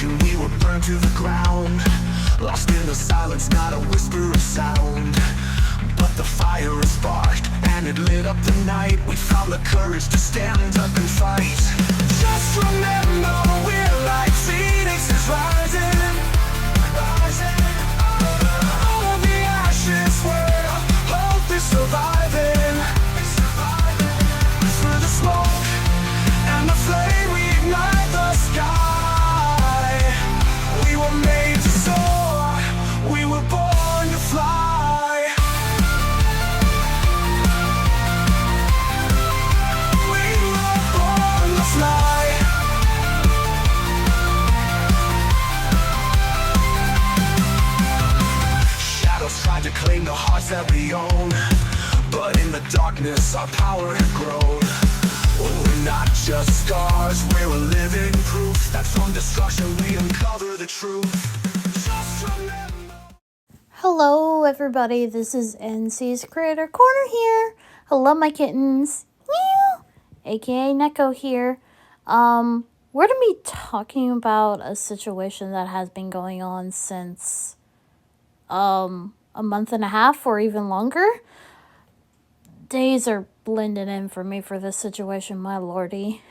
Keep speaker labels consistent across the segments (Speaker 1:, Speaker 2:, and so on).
Speaker 1: and we were burned to the ground. Lost in the silence, not a whisper of sound. But the fire is sparked, and it lit up the night. We found the courage to stand up and fight. Just remember, we're like phoenixes rising, rising. All of the ashes where hope is surviving, through the smoke and the flame we ignite the sky. We were made to soar, we were born to fly. We were born to fly. Shadows tried to claim the hearts that we own, but in the darkness our power had grown. We're not just scars, we're a living proof that from destruction we uncover the truth. Just remember.
Speaker 2: Hello everybody, this is NC's Creator Corner here. Hello my kittens. Meow. AKA Neko here. We're gonna be talking about a situation that has been going on since a month and a half or even longer. Days are blending in for me for this situation, my lordy.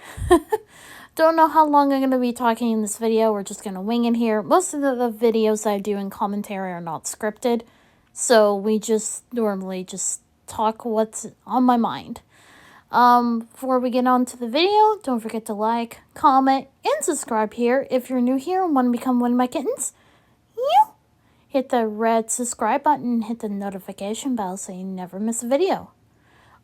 Speaker 2: Don't know how long I'm going to be talking in this video. We're just going to wing it here. Most of the videos I do in commentary are not scripted, so we just normally just talk what's on my mind. Before we get on to the video, don't forget to like, comment, and subscribe here if you're new here and want to become one of my kittens. Hit the red subscribe button and hit the notification bell so you never miss a video.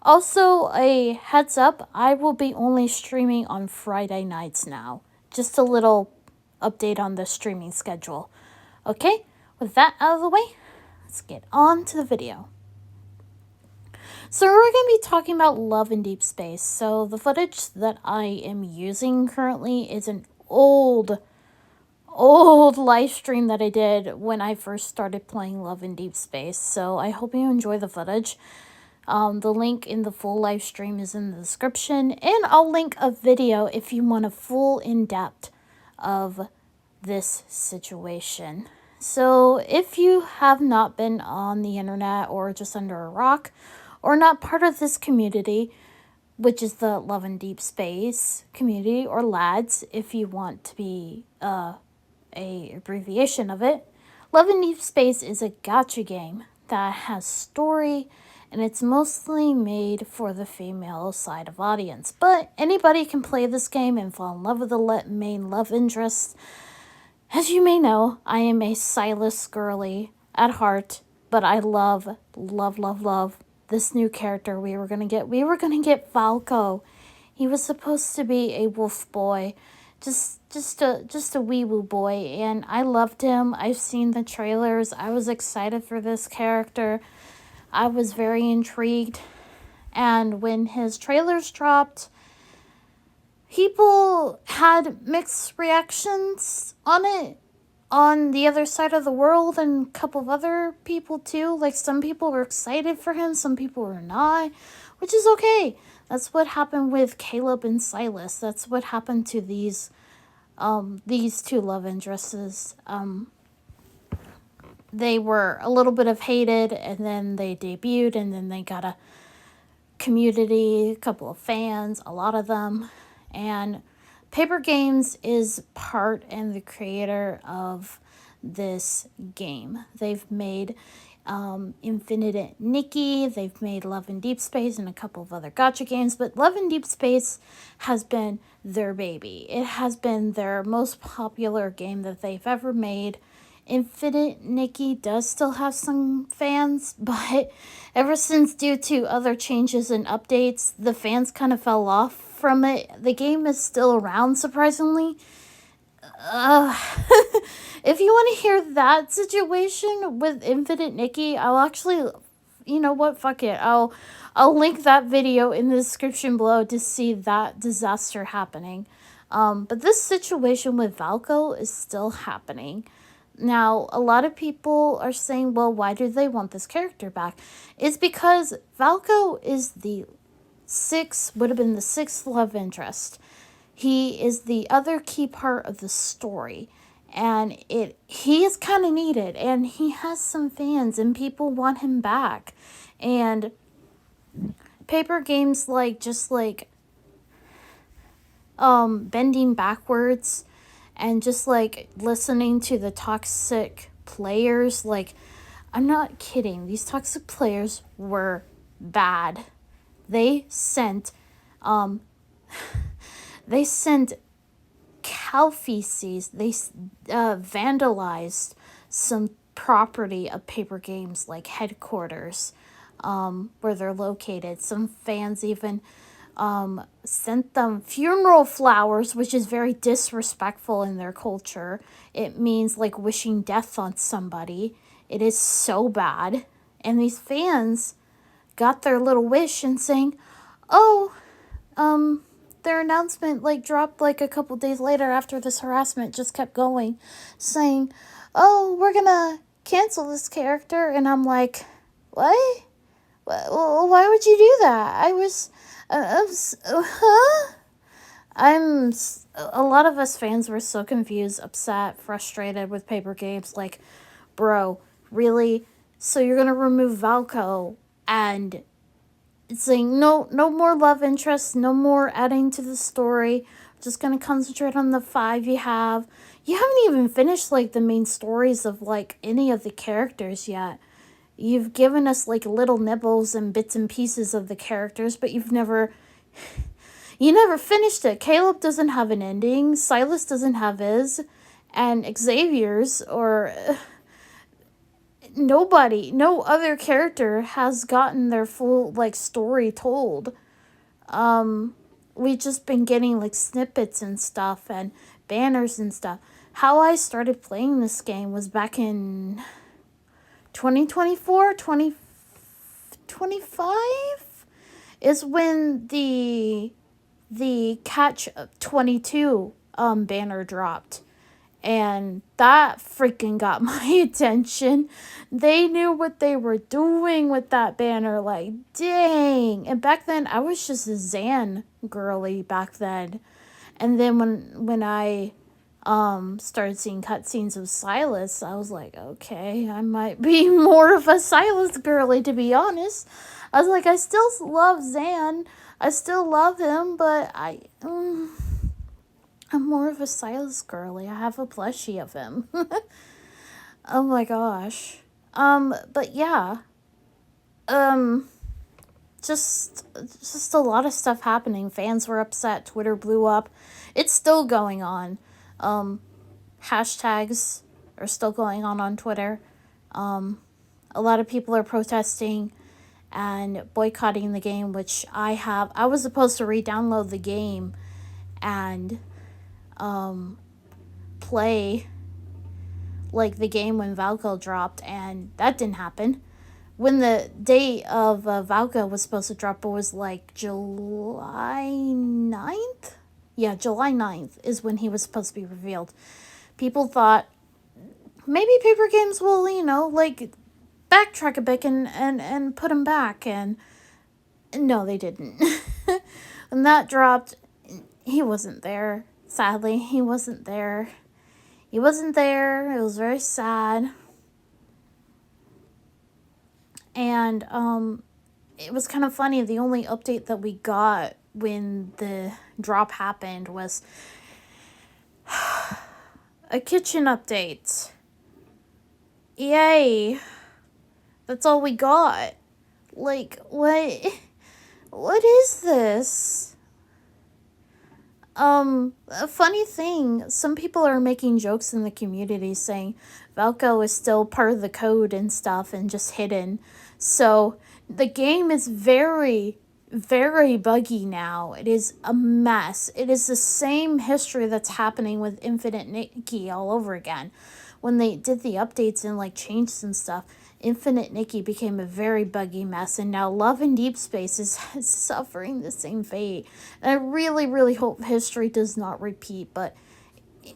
Speaker 2: Also, a heads up, I will be only streaming on Friday nights now. Just a little update on the streaming schedule. Okay, with that out of the way, let's get on to the video. So we're going to be talking about Love in Deep Space. So the footage that I am using currently is an old live stream that I did when I first started playing Love in Deep Space. So I hope you enjoy the footage. The link in the full live stream is in the description, and I'll link a video if you want a full in-depth of this situation. So if you have not been on the internet or just under a rock or not part of this community, which is the Love in Deep Space community, or LADS if you want to be a abbreviation of it, Love in Deep Space is a gacha game that has story, and it's mostly made for the female side of audience. But anybody can play this game and fall in love with the main love interest. As you may know, I am a Silas girly at heart, but I love this new character we were gonna get. We were gonna get Valko. He was supposed to be a wolf boy, just a wee woo boy, and I loved him. I've seen the trailers. I was excited for this character. I was very intrigued, and when his trailers dropped, people had mixed reactions on it on the other side of the world, and a couple of other people too. Like, some people were excited for him, some people were not, which is okay. That's what happened with Caleb and Silas. That's what happened to these two love interests. They were a little bit of hated, and then they debuted, and then they got a community, a couple of fans, a lot of them. And Paper Games is part and the creator of this game. They've made Infinite Nikki, they've made Love in Deep Space, and a couple of other gacha games, but Love in Deep Space has been their baby. It has been their most popular game that they've ever made. Infinite Nikki does still have some fans, but ever since, due to other changes and updates, the fans kind of fell off from it. The game is still around, surprisingly. If you want to hear that situation with Infinite Nikki, I'll actually, you know what, fuck it. I'll link that video in the description below to see that disaster happening. But this situation with Valko is still happening. Now, a lot of people are saying, well, why do they want this character back? It's because Valko is would have been the 6th love interest. He is the other key part of the story. and he is kind of needed, and he has some fans, and people want him back. And paper games like just like bending backwards and just like listening to the toxic players, like, I'm not kidding, these toxic players were bad. They sent um they sent cow feces. They vandalized some property of paper games, like headquarters, where they're located. Some fans even sent them funeral flowers, which is very disrespectful in their culture. It means like wishing death on somebody. It is so bad. And these fans got their little wish and saying, oh, their announcement like dropped like a couple days later after this harassment just kept going, saying, oh, we're gonna cancel this character. And I'm like, what? Why would you do that? Huh? A lot of us fans were so confused, upset, frustrated with paper games. Like, bro, really? So you're gonna remove Valko and it's saying no more love interest, no more adding to the story. Just gonna concentrate on the 5 you have. You haven't even finished like the main stories of like any of the characters yet. You've given us like little nibbles and bits and pieces of the characters, but you never finished it. Caleb doesn't have an ending. Silas doesn't have his, and Xavier's or nobody, no other character has gotten their full like story told. We've just been getting like snippets and stuff and banners and stuff. How I started playing this game was back in 2024, 2025 is when the Catch 22 banner dropped. And that freaking got my attention. They knew what they were doing with that banner. Like, dang. And back then, I was just a Zan girly back then. And then when I started seeing cutscenes of Silas, I was like, okay, I might be more of a Silas girly, to be honest. I was like, I still love Zan. I still love him, but I'm more of a Silas girly. I have a plushie of him. Oh my gosh. But yeah. Just a lot of stuff happening. Fans were upset. Twitter blew up. It's still going on. Hashtags are still going on Twitter. A lot of people are protesting and boycotting the game, which I was supposed to re-download the game and play like the game when Valko dropped, and that didn't happen. When the date of Valko was supposed to drop, it was like July 9th? Yeah, July 9th is when he was supposed to be revealed. People thought maybe paper games will, like backtrack a bit and put him back, and no, they didn't. When that dropped, he wasn't there. Sadly, he wasn't there. He wasn't there. It was very sad. And it was kind of funny. The only update that we got when the drop happened was a kitchen update. Yay. That's all we got. Like, what is this? A funny thing, some people are making jokes in the community saying Valko is still part of the code and stuff and just hidden. So the game is very, very buggy now. It is a mess. It is the same history that's happening with Infinite Nikki all over again. When they did the updates and like changed some stuff, Infinite Nikki became a very buggy mess, and now Love in Deep Space is suffering the same fate. And I really, really hope history does not repeat, but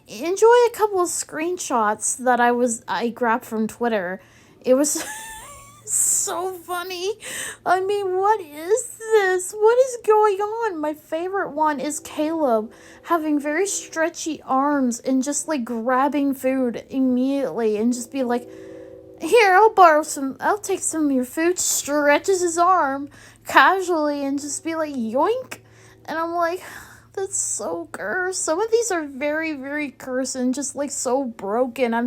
Speaker 2: enjoy a couple of screenshots that I grabbed from Twitter. It was So funny. I mean, what is this? What is going on? My favorite one is Caleb having very stretchy arms and just like grabbing food immediately and just be like, here, I'll take some of your food. Stretches his arm casually and just be like, yoink. And I'm like, that's so cursed. Some of these are very, very cursed and just like so broken. I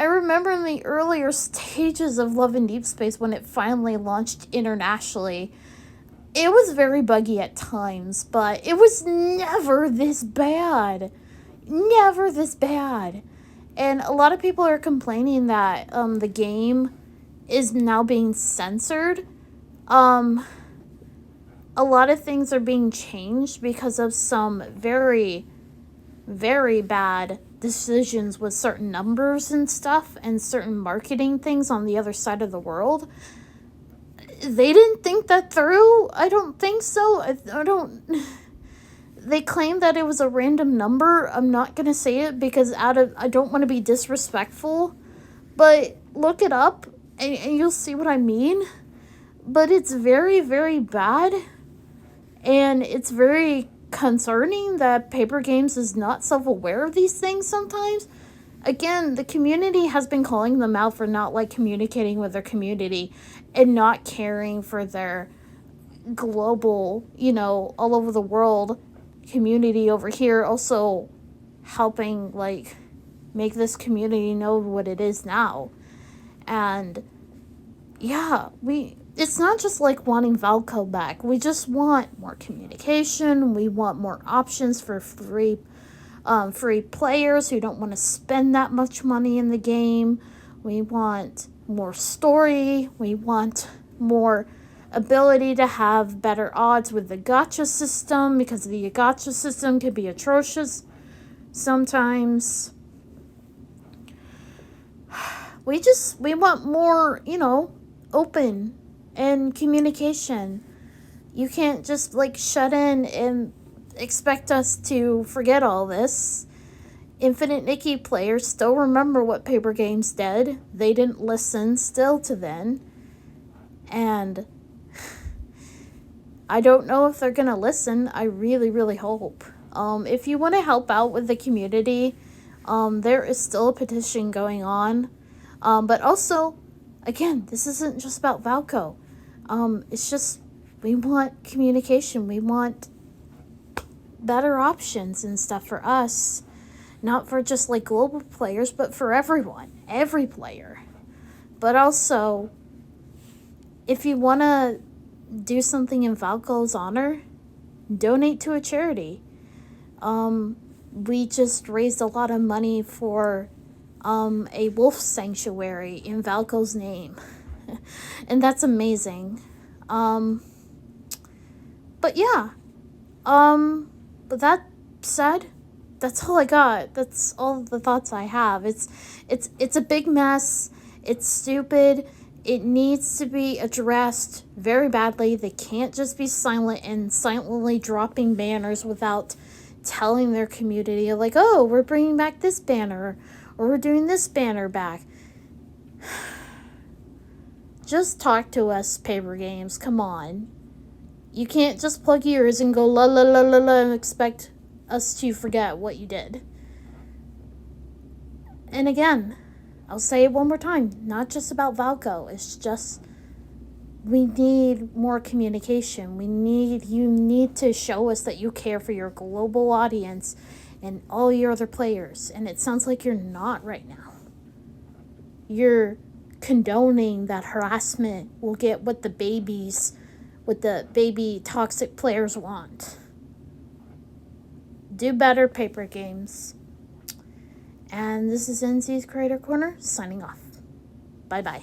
Speaker 2: remember in the earlier stages of Love in Deep Space when it finally launched internationally, it was very buggy at times, but it was never this bad. Never this bad. And a lot of people are complaining that the game is now being censored. A lot of things are being changed because of some very, very bad decisions with certain numbers and stuff and certain marketing things on the other side of the world. They didn't think that through. I don't think so. I don't. They claim that it was a random number. I'm not gonna say it because I don't want to be disrespectful, but look it up and you'll see what I mean. But it's very, very bad, and it's very concerning that Paper Games is not self-aware of these things sometimes. Again, the community has been calling them out for not like communicating with their community and not caring for their global, all over the world community over here, also helping like make this community know what it is now. And yeah, it's not just like wanting Valko back. We just want more communication. We want more options for free players who don't want to spend that much money in the game. We want more story. We want more ability to have better odds with the gacha system, because the gacha system can be atrocious sometimes. We want more, open and communication. You can't just like shut in and expect us to forget all this. Infinite Nikki players still remember what Paper Games did. They didn't listen still to then. And I don't know if they're gonna listen. I really, really hope. If you want to help out with the community, there is still a petition going on. But also, again, this isn't just about Valko. It's just, we want communication. We want better options and stuff for us. Not for just like global players, but for everyone. Every player. But also, if you want to do something in Valko's honor, donate to a charity. We just raised a lot of money for a wolf sanctuary in Valko's name. And that's amazing. But yeah. But that said, that's all I got. That's all the thoughts I have. It's a big mess. It's stupid. It needs to be addressed very badly. They can't just be silent and silently dropping banners without telling their community, like, oh, we're bringing back this banner, or we're doing this banner back. Just talk to us, Paper Games. Come on. You can't just plug ears and go la la la la la and expect us to forget what you did. And again, I'll say it one more time, not just about Valko. It's just, we need more communication. You need to show us that you care for your global audience and all your other players. And it sounds like you're not right now. You're condoning that harassment will get what the baby toxic players want. Do better, Paper Games. And this is NC's Creator Corner, signing off. Bye-bye.